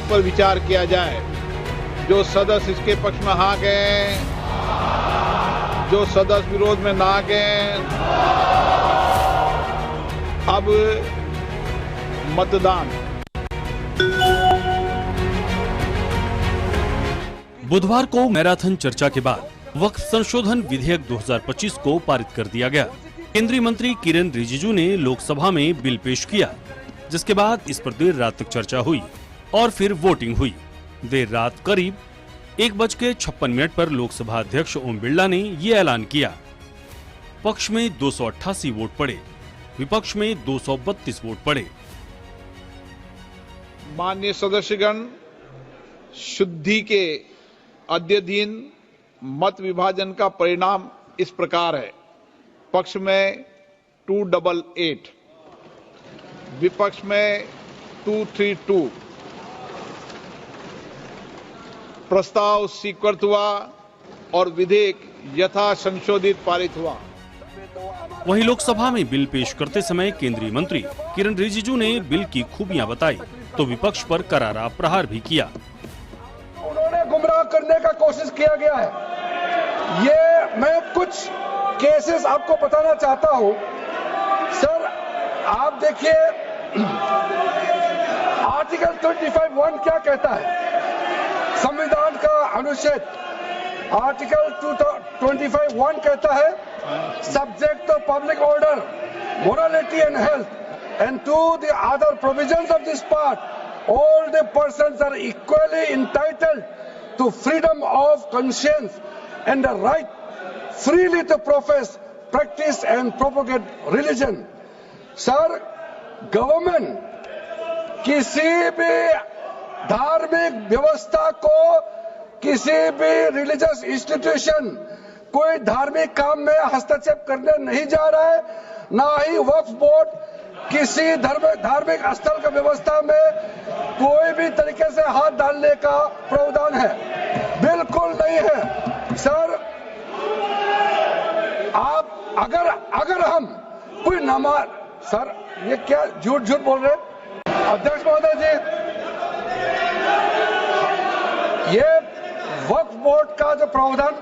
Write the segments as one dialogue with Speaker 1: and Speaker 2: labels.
Speaker 1: पर विचार किया जाए। जो सदस्य इसके पक्ष में हाँ गए, जो सदस्य विरोध में ना गए, अब मतदान।
Speaker 2: बुधवार को मैराथन चर्चा के बाद वक्फ संशोधन विधेयक 2025 को पारित कर दिया गया। केंद्रीय मंत्री किरेन रिजिजू ने लोकसभा में बिल पेश किया, जिसके बाद इस पर देर रात तक चर्चा हुई और फिर वोटिंग हुई। देर रात करीब 1:56 पर लोकसभा अध्यक्ष ओम बिरला ने ये ऐलान किया। पक्ष में 288 वोट पड़े, विपक्ष में 232 वोट पड़े।
Speaker 1: माननीय सदस्यगण, शुद्धि के अद्यतन मत विभाजन का परिणाम इस प्रकार है। पक्ष में 288, विपक्ष में 232। प्रस्ताव स्वीकृत हुआ और विधेयक यथा संशोधित पारित हुआ।
Speaker 2: वहीं लोकसभा में बिल पेश करते समय केंद्रीय मंत्री किरेन रिजिजू ने बिल की खूबियां बताई तो विपक्ष पर करारा प्रहार भी किया।
Speaker 3: उन्होंने गुमराह करने का कोशिश किया गया है। ये मैं कुछ केसेस आपको बताना चाहता हूं। सर, आप देखिए आर्टिकल 25(1) क्या कहता है। संविधान का अनुच्छेद आर्टिकल 25(1) कहता है, subject to public order, morality and health and to the other provisions of this part, all the persons are equally entitled to freedom of conscience and the right freely to profess, practice and propagate religion. Sir, government किसी भी धार्मिक व्यवस्था को, किसी भी religious institution, कोई धार्मिक काम में हस्तक्षेप करने नहीं जा रहा है। ना ही वक्फ बोर्ड किसी धार्मिक स्थल का व्यवस्था में कोई भी तरीके से हाथ डालने का प्रावधान है, बिल्कुल नहीं है। सर, आप अगर हम कोई नमाज, सर ये क्या झूठ बोल रहे हैं अध्यक्ष महोदय जी। ये वक्फ बोर्ड का जो प्रावधान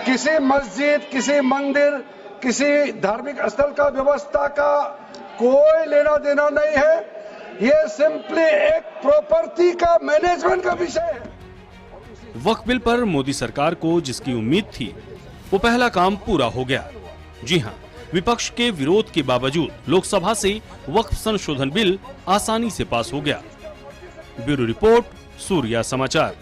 Speaker 3: किसी मस्जिद, किसी मंदिर, किसी धार्मिक स्थल का व्यवस्था का कोई लेना देना नहीं है। ये सिंपली एक प्रॉपर्टी का मैनेजमेंट का विषय है।
Speaker 2: वक्फ बिल पर मोदी सरकार को जिसकी उम्मीद थी, वो पहला काम पूरा हो गया। जी हां, विपक्ष के विरोध के बावजूद लोकसभा से वक्फ संशोधन बिल आसानी से पास हो गया। ब्यूरो रिपोर्ट, सूर्या समाचार।